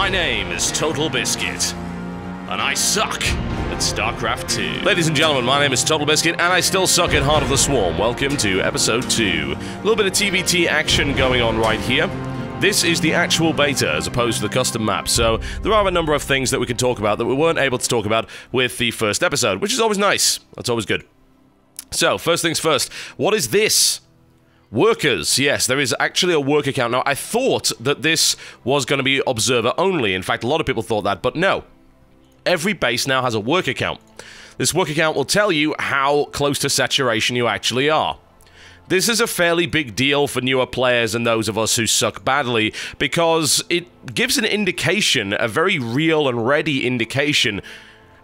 My name is Totalbiscuit, and I suck at Starcraft 2. Ladies and gentlemen, my name is Totalbiscuit, and I still suck at Heart of the Swarm. Welcome to Episode 2. A little bit of TBT action going on right here. This is the actual beta, as opposed to the custom map, so there are a number of things that we can talk about that we weren't able to talk about with the first episode, which is always nice. That's always good. So, first things first, what is this? Workers. Yes, there is actually a work account. Now, I thought that this was going to be observer only. In fact, a lot of people thought that, but no. Every base now has a work account. This work account will tell you how close to saturation you actually are. This is a fairly big deal for newer players and those of us who suck badly, because it gives an indication, a very real and ready indication,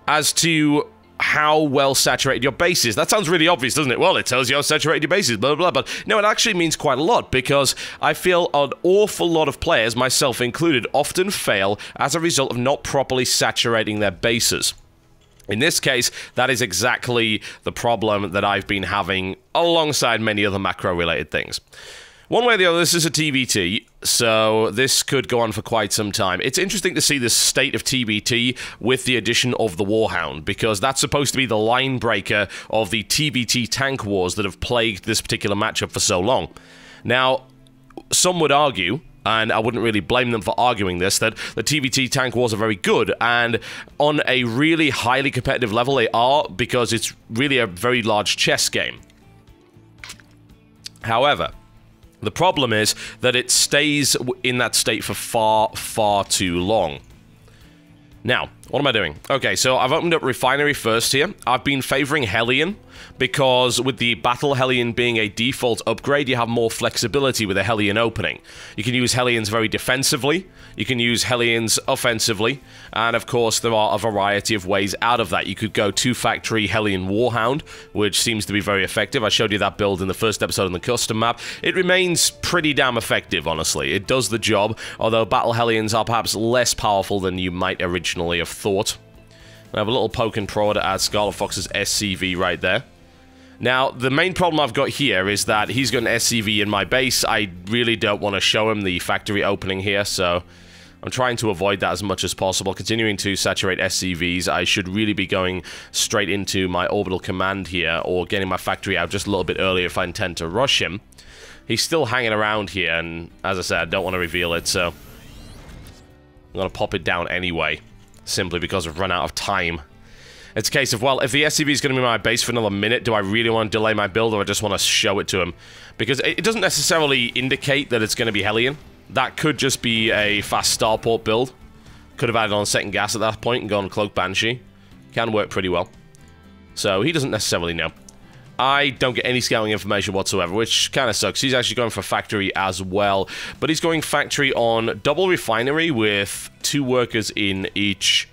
as to how well saturated your base is. That sounds really obvious, doesn't it? Well, it tells you how saturated your base is, blah, blah, blah. But no, it actually means quite a lot, because I feel an awful lot of players, myself included, often fail as a result of not properly saturating their bases. In this case, that is exactly the problem that I've been having alongside many other macro-related things. One way or the other, this is a TBT, so this could go on for quite some time. It's interesting to see this state of TBT with the addition of the Warhound, because that's supposed to be the line breaker of the TBT tank wars that have plagued this particular matchup for so long. Now, some would argue, and I wouldn't really blame them for arguing this, that the TBT tank wars are very good, and on a really highly competitive level they are, because it's really a very large chess game. However, the problem is that it stays in that state for far, far too long. Now, what am I doing? Okay, so I've opened up Refinery first here. I've been favoring Hellion, because with the Battle Hellion being a default upgrade, you have more flexibility with a Hellion opening. You can use Hellions very defensively, you can use Hellions offensively, and of course there are a variety of ways out of that. You could go 2-factory Hellion Warhound, which seems to be very effective. I showed you that build in the first episode on the custom map. It remains pretty damn effective, honestly. It does the job, although Battle Hellions are perhaps less powerful than you might originally have thought. I have a little poke and prod at Scarlet Fox's SCV right there. Now, the main problem I've got here is that he's got an SCV in my base. I really don't want to show him the factory opening here, so I'm trying to avoid that as much as possible. Continuing to saturate SCVs, I should really be going straight into my orbital command here, or getting my factory out just a little bit earlier if I intend to rush him. He's still hanging around here, and as I said, I don't want to reveal it, so I'm going to pop it down anyway, simply because I've run out of time. It's a case of, well, if the SCV is going to be my base for another minute, do I really want to delay my build, or I just want to show it to him? Because it doesn't necessarily indicate that it's going to be Hellion. That could just be a fast starport build. Could have added on second gas at that point and gone Cloak Banshee. Can work pretty well. So, he doesn't necessarily know. I don't get any scouting information whatsoever, which kind of sucks. He's actually going for factory as well. But he's going factory on double refinery with 2 workers in each,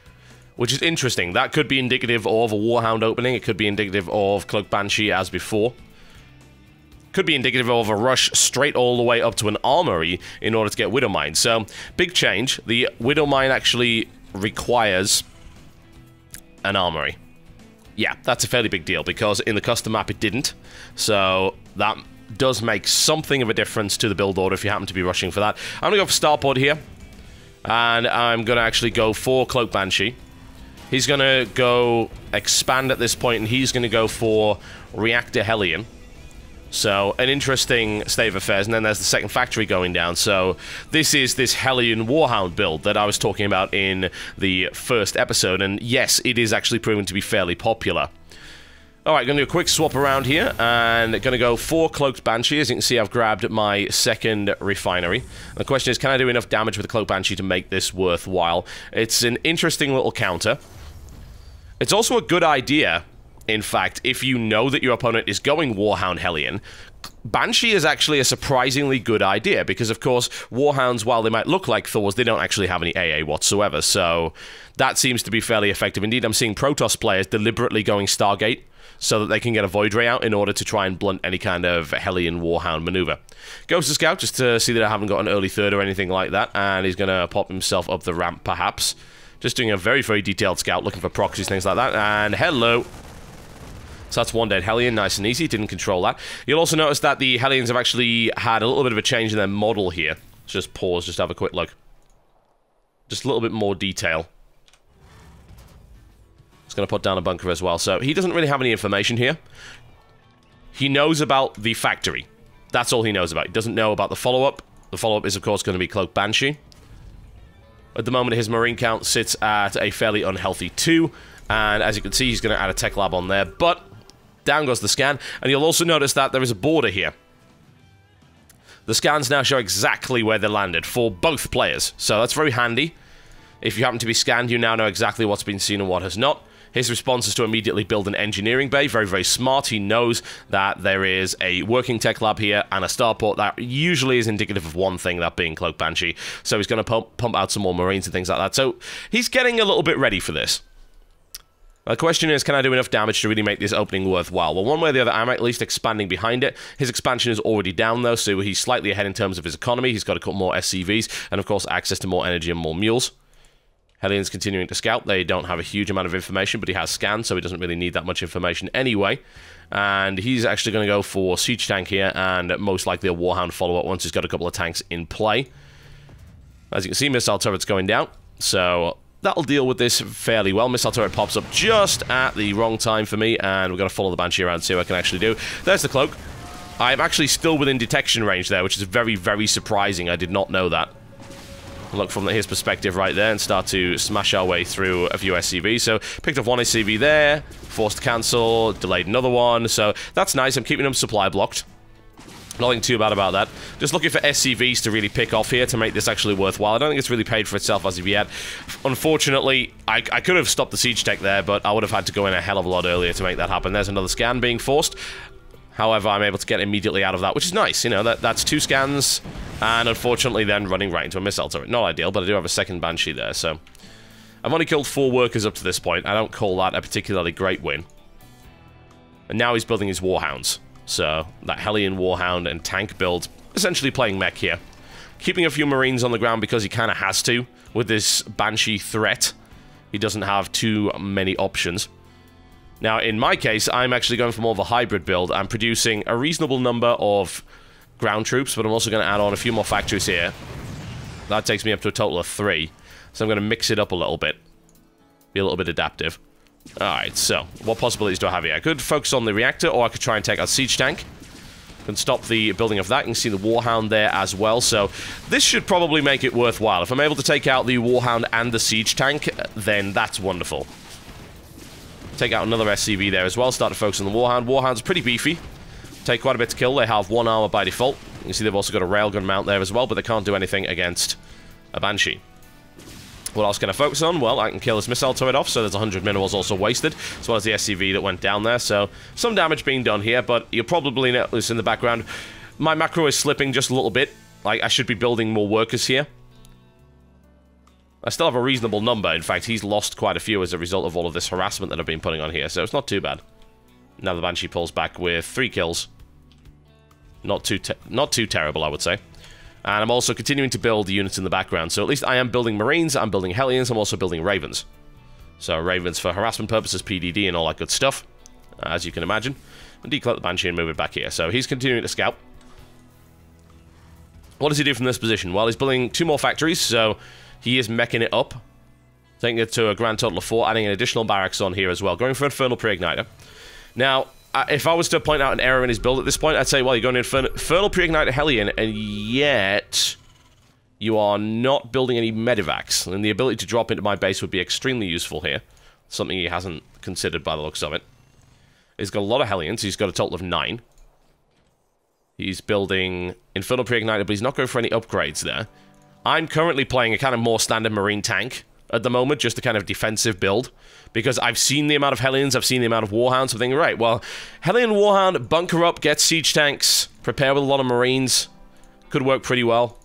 which is interesting. That could be indicative of a Warhound opening. It could be indicative of Cloak Banshee as before. Could be indicative of a rush straight all the way up to an armory in order to get Widow Mine. So, big change. The Widow Mine actually requires an armory. Yeah, that's a fairly big deal, because in the custom map it didn't. So, that does make something of a difference to the build order if you happen to be rushing for that. I'm going to go for Starport here. And I'm going to actually go for Cloak Banshee. He's going to go expand at this point, and he's going to go for Reactor Hellion. So, an interesting state of affairs, and then there's the second factory going down. So, this is this Hellion Warhound build that I was talking about in the first episode, and yes, it is actually proven to be fairly popular. Alright, going to do a quick swap around here, and going to go for Cloaked Banshee. As you can see, I've grabbed my second refinery. The question is, can I do enough damage with the Cloaked Banshee to make this worthwhile? It's an interesting little counter. It's also a good idea, in fact, if you know that your opponent is going Warhound Hellion. Banshee is actually a surprisingly good idea, because of course, Warhounds, while they might look like Thors, they don't actually have any AA whatsoever, so that seems to be fairly effective. Indeed, I'm seeing Protoss players deliberately going Stargate, so that they can get a Void Ray out in order to try and blunt any kind of Hellion Warhound maneuver. Goes to Scout, just to see that I haven't got an early third or anything like that, and he's going to pop himself up the ramp, perhaps. Just doing a very, very detailed scout, looking for proxies, things like that, and hello! So that's one dead Hellion, nice and easy, didn't control that. You'll also notice that the Hellions have actually had a little bit of a change in their model here. Let's just pause, just have a quick look. Just a little bit more detail. Just going to put down a bunker as well. So he doesn't really have any information here. He knows about the factory. That's all he knows about. He doesn't know about the follow-up. The follow-up is, of course, going to be Cloak Banshee. At the moment, his marine count sits at a fairly unhealthy 2. And as you can see, he's going to add a tech lab on there. But down goes the scan. And you'll also notice that there is a border here. The scans now show exactly where they landed for both players. So that's very handy. If you happen to be scanned, you now know exactly what's been seen and what has not. His response is to immediately build an engineering bay. Very, very smart. He knows that there is a working tech lab here and a starport that usually is indicative of one thing, that being Cloak Banshee. So he's going to pump out some more marines and things like that. So he's getting a little bit ready for this. The question is, can I do enough damage to really make this opening worthwhile? Well, one way or the other, I'm at least expanding behind it. His expansion is already down, though, so he's slightly ahead in terms of his economy. He's got a couple more SCVs and, of course, access to more energy and more mules. Hellions continuing to scout. They don't have a huge amount of information, but he has scanned, so he doesn't really need that much information anyway. And he's actually going to go for Siege Tank here, and most likely a Warhound follow-up once he's got a couple of tanks in play. As you can see, missile turret's going down, so that'll deal with this fairly well. Missile turret pops up just at the wrong time for me, and we're going to follow the Banshee around and see what I can actually do. There's the cloak. I'm actually still within detection range there, which is very, very surprising. I did not know that. Look from his perspective right there and start to smash our way through a few SCVs. So, picked up one SCV there, forced to cancel, delayed another one. So, that's nice. I'm keeping them supply blocked. Nothing too bad about that. Just looking for SCVs to really pick off here to make this actually worthwhile. I don't think it's really paid for itself as of yet. Unfortunately, I could have stopped the siege tech there, but I would have had to go in a hell of a lot earlier to make that happen. There's another scan being forced. However, I'm able to get immediately out of that, which is nice. You know, that's 2 scans, and unfortunately then running right into a missile turret. Not ideal, but I do have a second Banshee there, so I've only killed 4 workers up to this point. I don't call that a particularly great win. And now he's building his Warhounds. So, that Hellion Warhound and tank build, essentially playing mech here. Keeping a few Marines on the ground because he kind of has to, with this Banshee threat. He doesn't have too many options. Now, in my case, I'm actually going for more of a hybrid build. I'm producing a reasonable number of ground troops, but I'm also going to add on a few more factories here. That takes me up to a total of 3. So I'm going to mix it up a little bit. Be a little bit adaptive. Alright, so, what possibilities do I have here? I could focus on the reactor, or I could try and take out Siege Tank. Can stop the building of that. You can see the Warhound there as well, so this should probably make it worthwhile. If I'm able to take out the Warhound and the Siege Tank, then that's wonderful. Take out another SCV there as well. Start to focus on the Warhound. Warhound's pretty beefy. Take quite a bit to kill. They have 1 armor by default. You can see they've also got a railgun mount there as well, but they can't do anything against a Banshee. What else can I focus on? Well, I can kill this missile turret off, so there's 100 minerals also wasted, as well as the SCV that went down there. So, some damage being done here, but you'll probably notice in the background, my macro is slipping just a little bit. Like, I should be building more workers here. I still have a reasonable number. In fact, he's lost quite a few as a result of all of this harassment that I've been putting on here, so it's not too bad. Now the Banshee pulls back with 3 kills. Not too terrible, I would say. And I'm also continuing to build units in the background, so at least I am building Marines, I'm building Hellions, I'm also building Ravens. So Ravens for harassment purposes, PDD, and all that good stuff, as you can imagine. And decloak the Banshee and move it back here. So he's continuing to scout. What does he do from this position? Well, he's building 2 more factories, so he is meching it up. Taking it to a grand total of 4, adding an additional barracks on here as well. Going for Infernal Pre-Igniter. Now, if I was to point out an error in his build at this point, I'd say, well, you're going to Infernal Pre-Igniter Hellion, and yet you are not building any Medivacs. And the ability to drop into my base would be extremely useful here. Something he hasn't considered by the looks of it. He's got a lot of Hellions. He's got a total of 9. He's building Infernal Pre-Igniter, but he's not going for any upgrades there. I'm currently playing a kind of more standard Marine tank at the moment, just a kind of defensive build, because I've seen the amount of Hellions, I've seen the amount of Warhounds, so I'm thinking, right, well, Hellion Warhound, bunker up, get siege tanks, prepare with a lot of Marines, could work pretty well.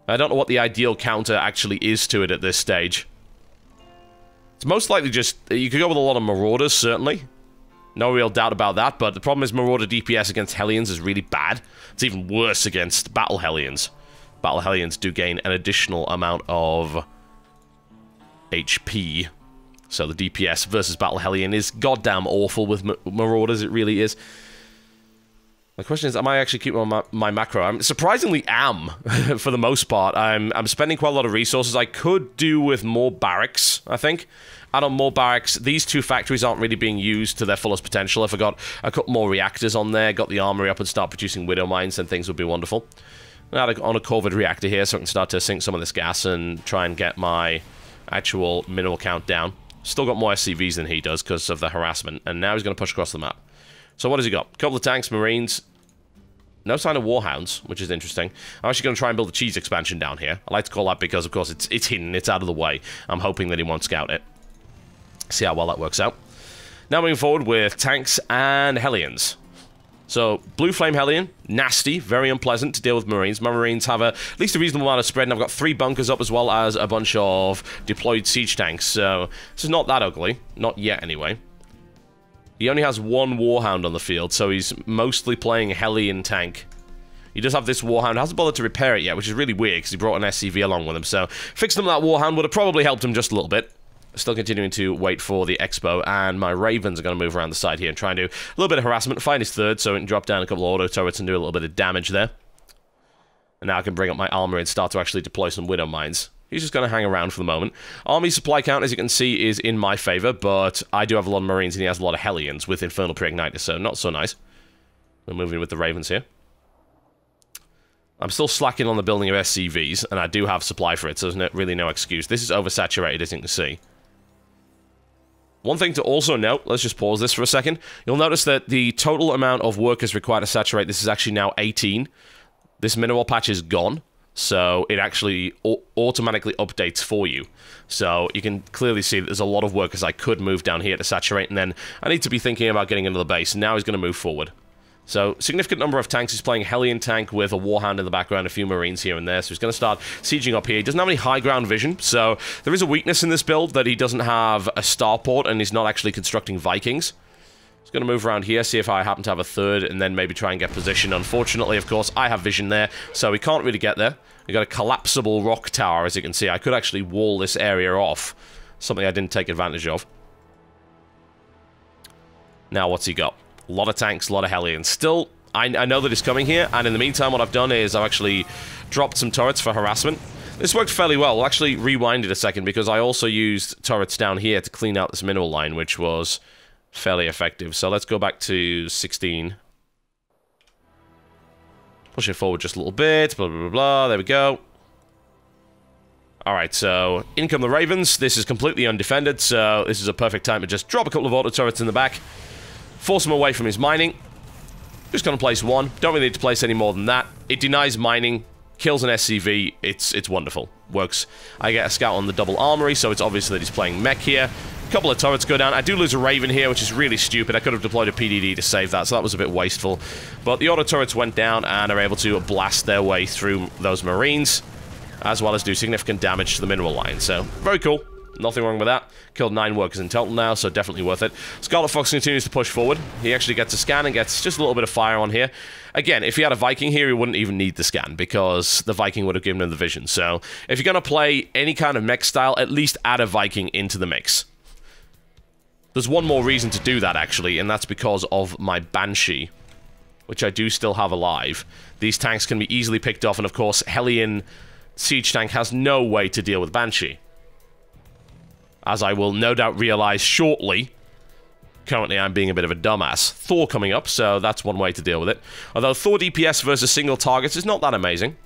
I don't know what the ideal counter actually is to it at this stage. It's most likely just, you could go with a lot of Marauders, certainly. No real doubt about that, but the problem is Marauder DPS against Hellions is really bad. It's even worse against Battle Hellions. Battle Hellions do gain an additional amount of HP. So the DPS versus Battle Hellion is goddamn awful with Marauders, it really is. The question is, am I actually keeping my macro? I'm surprisingly am, for the most part. I'm spending quite a lot of resources. I could do with more barracks, I think. Add on more barracks. These two factories aren't really being used to their fullest potential. If I got a couple more reactors on there, got the armory up and start producing widow mines, then things would be wonderful. Add on a Corvid reactor here so I can start to sink some of this gas and try and get my actual mineral count down. Still got more SCVs than he does because of the harassment, and now he's going to push across the map. So what has he got? A couple of tanks, marines. No sign of warhounds, which is interesting. I'm actually going to try and build a cheese expansion down here. I like to call that because, of course, it's hidden. It's out of the way. I'm hoping that he won't scout it. See how well that works out. Now moving forward with tanks and Hellions. So, Blue Flame Hellion, nasty, very unpleasant to deal with Marines. My Marines have at least a reasonable amount of spread, and I've got 3 bunkers up as well as a bunch of deployed siege tanks. So, this is not that ugly. Not yet, anyway. He only has 1 Warhound on the field, so he's mostly playing Hellion tank. He does have this Warhound, hasn't bothered to repair it yet, which is really weird, because he brought an SCV along with him, so fixing him that Warhound would have probably helped him just a little bit. Still continuing to wait for the Expo, and my Ravens are going to move around the side here and try and do a little bit of harassment, find his third, so it can drop down a couple of auto turrets and do a little bit of damage there. And now I can bring up my armor and start to actually deploy some widow mines. He's just going to hang around for the moment. Army supply count, as you can see, is in my favor, but I do have a lot of Marines, and he has a lot of Hellions with Infernal Pre-Igniters, so not so nice. We're moving with the Ravens here. I'm still slacking on the building of SCVs, and I do have supply for it, so there's really no excuse. This is oversaturated, as you can see. One thing to also note, let's just pause this for a second. You'll notice that the total amount of workers required to saturate this is actually now 18. This mineral patch is gone. So it actually automatically updates for you. So you can clearly see that there's a lot of workers I could move down here to saturate, and then I need to be thinking about getting into the base. Now he's going to move forward. So significant number of tanks. He's playing Hellion tank with a Warhound in the background, a few Marines here and there. So he's going to start sieging up here. He doesn't have any high ground vision, so there is a weakness in this build that he doesn't have a starport, and he's not actually constructing Vikings. Going to move around here, see if I happen to have a third, and then maybe try and get position. Unfortunately, of course, I have vision there, so we can't really get there. We've got a collapsible rock tower, as you can see. I could actually wall this area off, something I didn't take advantage of. Now, what's he got? A lot of tanks, a lot of Hellions. Still, I know that he's coming here, and in the meantime, what I've done is I've actually dropped some turrets for harassment. This worked fairly well. We'll actually rewind it a second, because I also used turrets down here to clean out this mineral line, which was fairly effective. So let's go back to 16. Push it forward just a little bit. Blah, blah, blah, blah. There we go. Alright, so in come the Ravens. This is completely undefended, so this is a perfect time to just drop a couple of auto turrets in the back. Force him away from his mining. Just gonna place one. Don't really need to place any more than that. It denies mining. Kills an SCV. It's wonderful. Works. I get a scout on the double armory, so it's obvious that he's playing mech here. Couple of turrets go down. I do lose a Raven here, which is really stupid. I could have deployed a PDD to save that, so that was a bit wasteful. But the auto turrets went down and are able to blast their way through those Marines, as well as do significant damage to the mineral line. So, very cool. Nothing wrong with that. Killed 9 workers in total now, so definitely worth it. Scarlet Fox continues to push forward. He actually gets a scan and gets just a little bit of fire on here. Again, if he had a Viking here, he wouldn't even need the scan, because the Viking would have given him the vision. So, if you're going to play any kind of mech style, at least add a Viking into the mix. There's one more reason to do that, actually, and that's because of my Banshee, which I do still have alive. These tanks can be easily picked off, and of course, Hellion Siege Tank has no way to deal with Banshee. As I will no doubt realize shortly. Currently, I'm being a bit of a dumbass. Thor coming up, so that's one way to deal with it. Although Thor DPS versus single targets is not that amazing.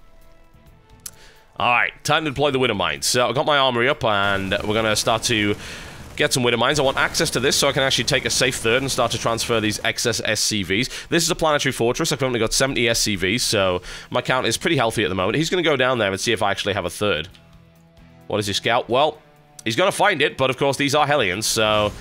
Alright, time to deploy the Widow Mines. So, I've got my armory up, and we're going to start to get some Widow Mines. I want access to this so I can actually take a safe third and start to transfer these excess SCVs. This is a planetary fortress. I've only got 70 SCVs, so my count is pretty healthy at the moment. He's going to go down there and see if I actually have a third. What is his scout? Well, he's going to find it, but of course these are Hellions, so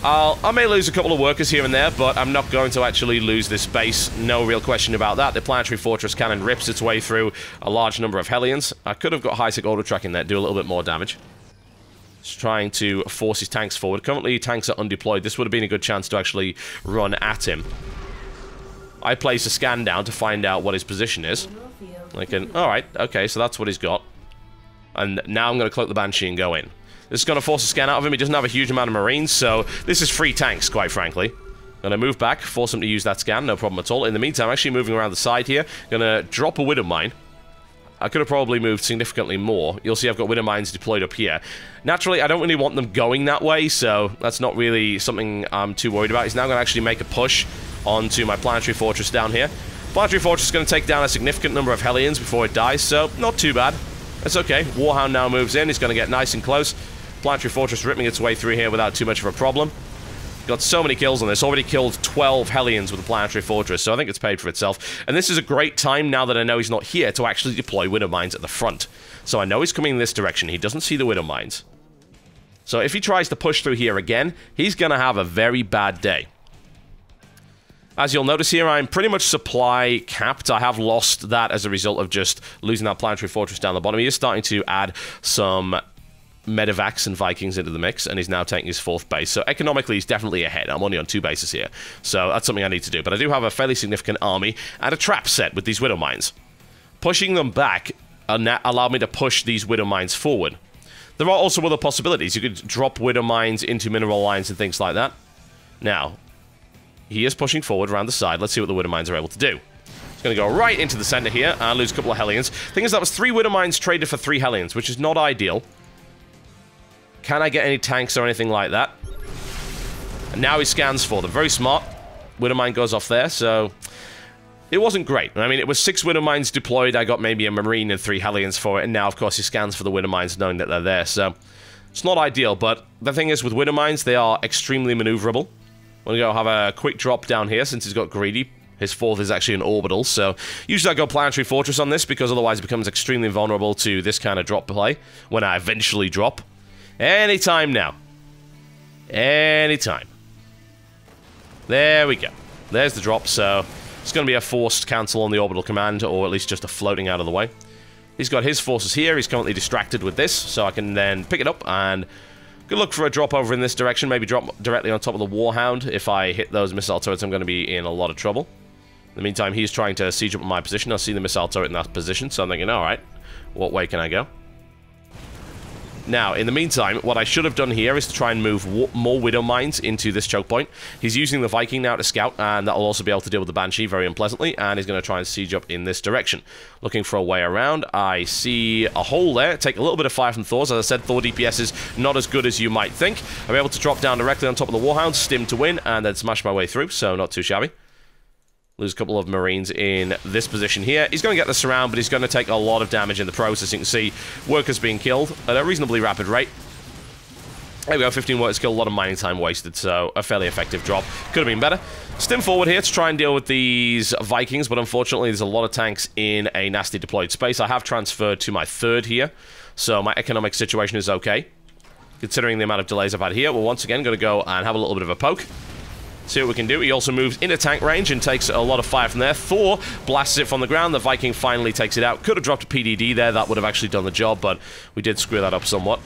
I may lose a couple of workers here and there, but I'm not going to actually lose this base. No real question about that. The planetary fortress cannon rips its way through a large number of Hellions. I could have got high-tech auto-track in there, do a little bit more damage. Just trying to force his tanks forward. Currently, tanks are undeployed. This would have been a good chance to actually run at him. I place a scan down to find out what his position is. I can... Alright, okay, so that's what he's got. And now I'm going to cloak the Banshee and go in. This is going to force a scan out of him. He doesn't have a huge amount of Marines, so this is free tanks, quite frankly. Gonna move back, force him to use that scan, no problem at all. In the meantime, actually moving around the side here. Gonna drop a Widow Mine. I could have probably moved significantly more. You'll see I've got Widow Mines deployed up here. Naturally, I don't really want them going that way, so that's not really something I'm too worried about. He's now going to actually make a push onto my Planetary Fortress down here. Planetary Fortress is going to take down a significant number of Hellions before it dies, so not too bad. That's okay. Warhound now moves in. He's going to get nice and close. Planetary Fortress ripping its way through here without too much of a problem. Got so many kills on this. Already killed 12 Hellions with the Planetary Fortress, so I think it's paid for itself. And this is a great time, now that I know he's not here, to actually deploy Widow Mines at the front. So I know he's coming in this direction. He doesn't see the Widow Mines. So if he tries to push through here again, he's going to have a very bad day. As you'll notice here, I'm pretty much supply capped. I have lost that as a result of just losing that Planetary Fortress down the bottom. He is starting to add some Medivacs and Vikings into the mix, and he's now taking his 4th base. So economically, he's definitely ahead. I'm only on 2 bases here. So that's something I need to do. But I do have a fairly significant army and a trap set with these Widow Mines. Pushing them back allowed me to push these Widow Mines forward. There are also other possibilities. You could drop Widow Mines into mineral lines and things like that. Now, he is pushing forward around the side. Let's see what the Widow Mines are able to do. He's going to go right into the center here and lose a couple of Hellions. Thing is, that was 3 Widow Mines traded for 3 Hellions, which is not ideal. Can I get any tanks or anything like that? And now he scans for them. Very smart. Widow Mine goes off there, so it wasn't great. I mean, it was 6 Widow Mines deployed. I got maybe a Marine and 3 Hellions for it, and now, of course, he scans for the Widow Mines knowing that they're there, so it's not ideal, but the thing is, with Widow Mines, they are extremely maneuverable. I'm going to go have a quick drop down here since he's got greedy. His 4th is actually an orbital, so usually I go Planetary Fortress on this because otherwise it becomes extremely vulnerable to this kind of drop play when I eventually drop. Anytime now. Anytime. There we go. There's the drop, so it's going to be a forced cancel on the orbital command, or at least just a floating out of the way. He's got his forces here. He's currently distracted with this, so I can then pick it up and good look for a drop over in this direction. Maybe drop directly on top of the Warhound. If I hit those missile turrets, I'm going to be in a lot of trouble. In the meantime, he's trying to siege up my position. I see the missile turret in that position, so I'm thinking, alright, what way can I go? Now, in the meantime, what I should have done here is to try and move more Widow Mines into this choke point. He's using the Viking now to scout, and that'll also be able to deal with the Banshee very unpleasantly, and he's going to try and siege up in this direction. Looking for a way around. I see a hole there. Take a little bit of fire from Thor's. As I said, Thor DPS is not as good as you might think. I'm able to drop down directly on top of the Warhound, stim to win, and then smash my way through, so not too shabby. Lose a couple of Marines in this position here. He's going to get the surround, but he's going to take a lot of damage in the process. You can see workers being killed at a reasonably rapid rate. There we go, 15 workers killed, a lot of mining time wasted, so a fairly effective drop. Could have been better. Stim forward here to try and deal with these Vikings, but unfortunately there's a lot of tanks in a nasty deployed space. I have transferred to my 3rd here, so my economic situation is okay. Considering the amount of delays I've had here, we're once again going to go and have a little bit of a poke. See what we can do. He also moves into tank range and takes a lot of fire from there. Thor blasts it from the ground. The Viking finally takes it out. Could have dropped a PDD there. That would have actually done the job, but we did screw that up somewhat.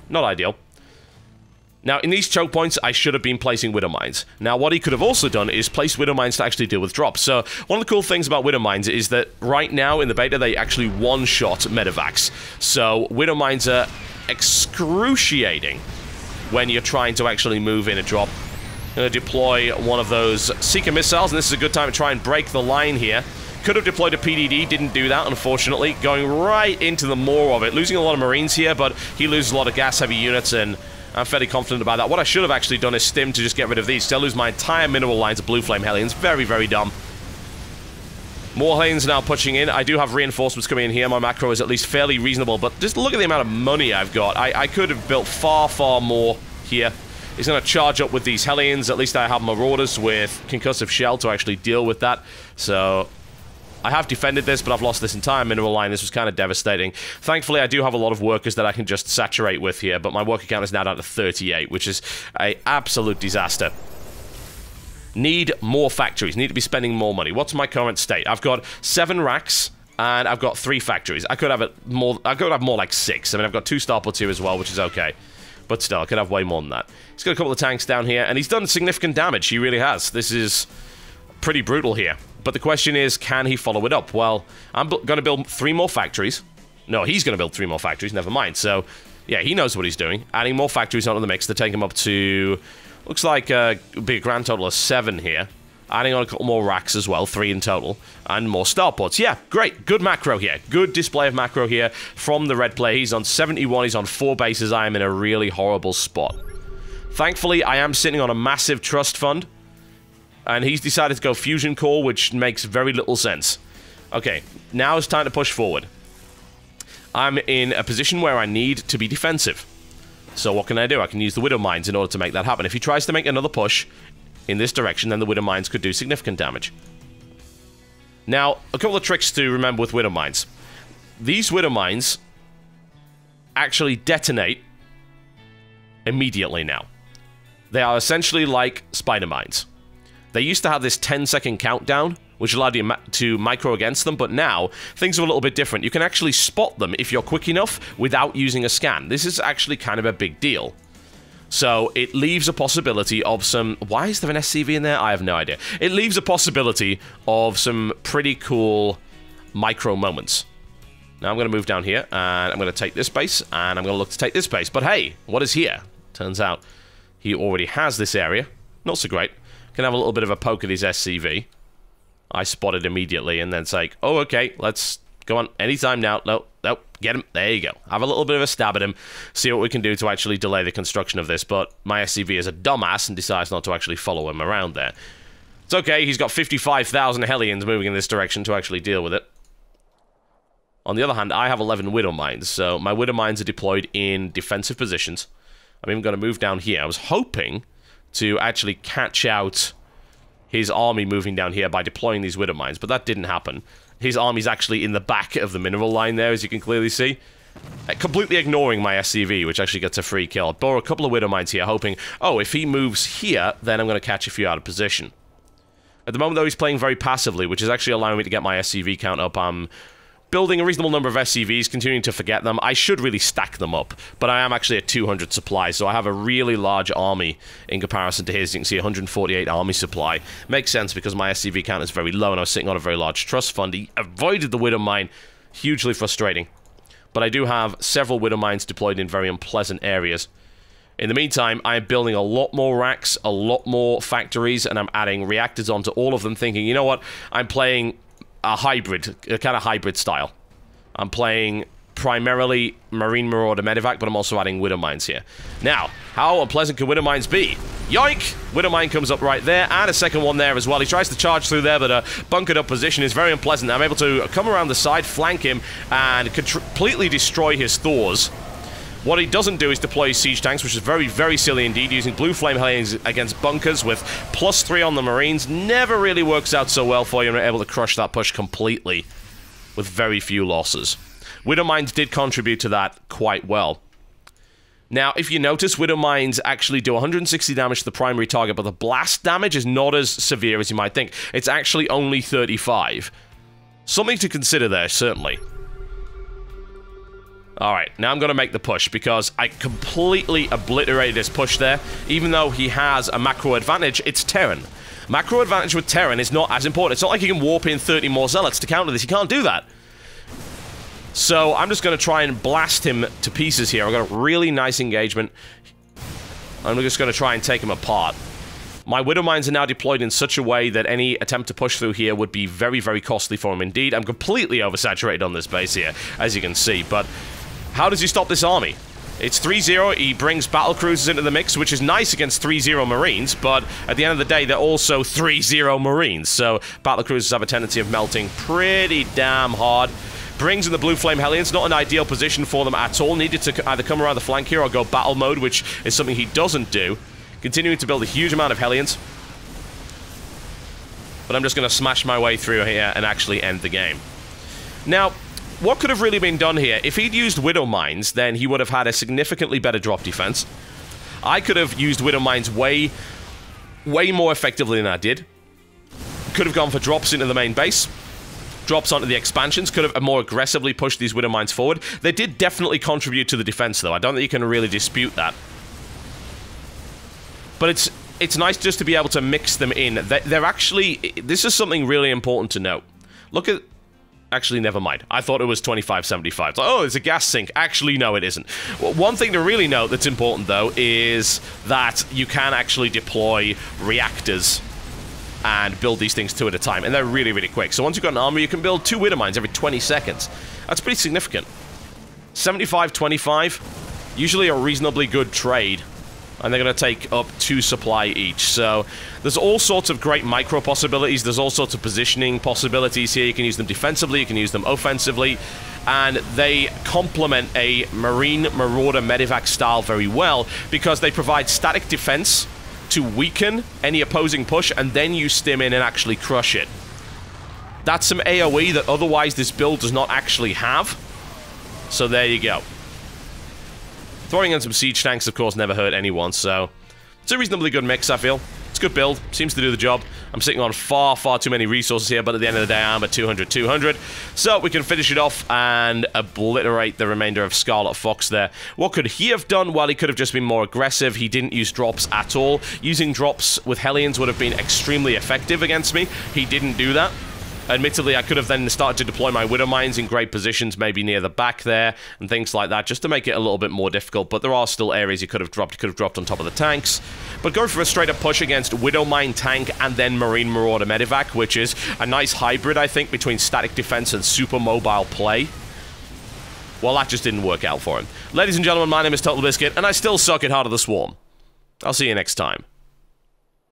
Not ideal. Now, in these choke points, I should have been placing Widow Mines. Now, what he could have also done is place Widow Mines to actually deal with drops. So, one of the cool things about Widow Mines is that right now in the beta, they actually one-shot Medivacs. So, Widow Mines are excruciating when you're trying to actually move in a drop. Going to deploy one of those Seeker missiles, and this is a good time to try and break the line here. Could have deployed a PDD, didn't do that, unfortunately. Going right into the maw of it. Losing a lot of Marines here, but he loses a lot of gas-heavy units, and I'm fairly confident about that. What I should have actually done is stim to just get rid of these. So I lose my entire mineral lines of Blue Flame Hellions. Very, very dumb. More Hellions now pushing in. I do have reinforcements coming in here. My macro is at least fairly reasonable, but just look at the amount of money I've got. I could have built far, far more here. He's going to charge up with these Hellions. At least I have Marauders with Concussive Shell to actually deal with that. So I have defended this, but I've lost this entire mineral line. This was kind of devastating. Thankfully, I do have a lot of workers that I can just saturate with here, but my worker count is now down to 38, which is an absolute disaster. Need more factories. Need to be spending more money. What's my current state? I've got 7 racks, and I've got 3 factories. I could have more like 6. I mean, I've got 2 starports here as well, which is okay. But still, I could have way more than that. He's got a couple of tanks down here, and he's done significant damage. He really has. This is pretty brutal here. But the question is, can he follow it up? Well, I'm going to build 3 more factories. No, he's going to build 3 more factories. Never mind. So, yeah, he knows what he's doing. Adding more factories onto the mix to take him up to Looks like it'll be a grand total of 7 here. Adding on a couple more racks as well, 3 in total, and more starports. Yeah, great. Good macro here. Good display of macro here from the red player. He's on 71, he's on 4 bases. I am in a really horrible spot. Thankfully, I am sitting on a massive trust fund, and he's decided to go fusion core, which makes very little sense. Okay, now it's time to push forward. I'm in a position where I need to be defensive. So what can I do? I can use the Widow Mines in order to make that happen. If he tries to make another push in this direction, then the Widow Mines could do significant damage. Now, a couple of tricks to remember with Widow Mines. These Widow Mines actually detonate immediately now. They are essentially like Spider Mines. They used to have this 10-second countdown, which allowed you to micro against them, but now things are a little bit different. You can actually spot them if you're quick enough without using a scan. This is actually kind of a big deal. So it leaves a possibility of some... Why is there an SCV in there? I have no idea. It leaves a possibility of some pretty cool micro moments. Now I'm going to move down here, and I'm going to take this base, and I'm going to look to take this base. But hey, what is here? Turns out he already has this area. Not so great. Can have a little bit of a poke at his SCV. I spot it immediately, and then it's like, oh, okay, let's go on anytime now. Nope, get him. There you go. Have a little bit of a stab at him. See what we can do to actually delay the construction of this, but my SCV is a dumbass and decides not to actually follow him around there. It's okay, he's got 55,000 Hellions moving in this direction to actually deal with it. On the other hand, I have 11 Widow Mines, so my Widow Mines are deployed in defensive positions. I'm even going to move down here. I was hoping to actually catch out his army moving down here by deploying these Widow Mines, but that didn't happen. His army's actually in the back of the mineral line there, as you can clearly see. Completely ignoring my SCV, which actually gets a free kill. I'll borrow a couple of Widow Mines here, hoping, oh, if he moves here, then I'm going to catch a few out of position. At the moment, though, he's playing very passively, which is actually allowing me to get my SCV count up. I'm building a reasonable number of SCVs, continuing to forget them. I should really stack them up, but I am actually at 200 supply, so I have a really large army in comparison to his. You can see 148 army supply. Makes sense because my SCV count is very low, and I was sitting on a very large trust fund. He avoided the Widow Mine. Hugely frustrating. But I do have several Widow Mines deployed in very unpleasant areas. In the meantime, I'm building a lot more racks, a lot more factories, and I'm adding reactors onto all of them, thinking, you know what, I'm playing a hybrid, a kind of hybrid style. I'm playing primarily Marine Marauder Medevac, but I'm also adding Widow Mines here. Now, how unpleasant can Widow Mines be? Yoink! Widow Mine comes up right there, and a second one there as well. He tries to charge through there, but a bunkered up position is very unpleasant. I'm able to come around the side, flank him, and completely destroy his Thors. What he doesn't do is deploy his siege tanks, which is very, very silly indeed, using blue flame Hellions against bunkers with +3 on the Marines. Never really works out so well for you, and we're able to crush that push completely with very few losses. Widow Mines did contribute to that quite well. Now, if you notice, Widow Mines actually do 160 damage to the primary target, but the blast damage is not as severe as you might think. It's actually only 35. Something to consider there, certainly. Alright, now I'm going to make the push, because I completely obliterated his push there. Even though he has a macro advantage, it's Terran. Macro advantage with Terran is not as important. It's not like you can warp in 30 more Zealots to counter this. You can't do that. So I'm just going to try and blast him to pieces here. I've got a really nice engagement. I'm just going to try and take him apart. My Widow Mines are now deployed in such a way that any attempt to push through here would be very, very costly for him indeed. I'm completely oversaturated on this base here, as you can see, but how does he stop this army? It's 3-0, he brings battle cruisers into the mix, which is nice against 3-0 Marines, but at the end of the day, they're also 3-0 Marines, so battle cruisers have a tendency of melting pretty damn hard. Brings in the blue flame Hellions, not an ideal position for them at all. Needed to either come around the flank here or go battle mode, which is something he doesn't do. Continuing to build a huge amount of Hellions. But I'm just going to smash my way through here and actually end the game. Now, what could have really been done here? If he'd used Widow Mines, then he would have had a significantly better drop defense. I could have used Widow Mines way more effectively than I did. Could have gone for drops into the main base. Drops onto the expansions, could have more aggressively pushed these Widow Mines forward. They did definitely contribute to the defense, though. I don't think you can really dispute that. But it's nice just to be able to mix them in. They're actually... This is something really important to note. Look at Actually, never mind. I thought it was 2575. So, oh, it's a gas sink. Actually, no, it isn't. Well, one thing to really note that's important, though, is that you can actually deploy reactors and build these things 2 at a time, and they're really, really quick. So once you've got an armor, you can build 2 widow mines every 20 seconds. That's pretty significant. 75-25, usually a reasonably good trade, and they're going to take up 2 supply each. So there's all sorts of great micro possibilities. There's all sorts of positioning possibilities here. You can use them defensively, you can use them offensively, and they complement a Marine Marauder Medivac style very well because they provide static defense to weaken any opposing push, and then you stim in and actually crush it. That's some AoE that otherwise this build does not actually have. So there you go. Throwing in some siege tanks, of course, never hurt anyone, so it's a reasonably good mix, I feel. It's a good build, seems to do the job. I'm sitting on far, far too many resources here, but at the end of the day, I'm at 200. So we can finish it off and obliterate the remainder of Scarlet Fox there. What could he have done? Well, he could have just been more aggressive. He didn't use drops at all. Using drops with Hellions would have been extremely effective against me. He didn't do that. Admittedly, I could have then started to deploy my Widow Mines in great positions, maybe near the back there, and things like that, just to make it a little bit more difficult, but there are still areas you could have dropped. You could have dropped on top of the tanks. But go for a straight-up push against Widow Mine tank and then Marine Marauder Medivac, which is a nice hybrid, I think, between static defense and super mobile play. Well, that just didn't work out for him. Ladies and gentlemen, my name is Totalbiscuit, and I still suck at Heart of the Swarm. I'll see you next time.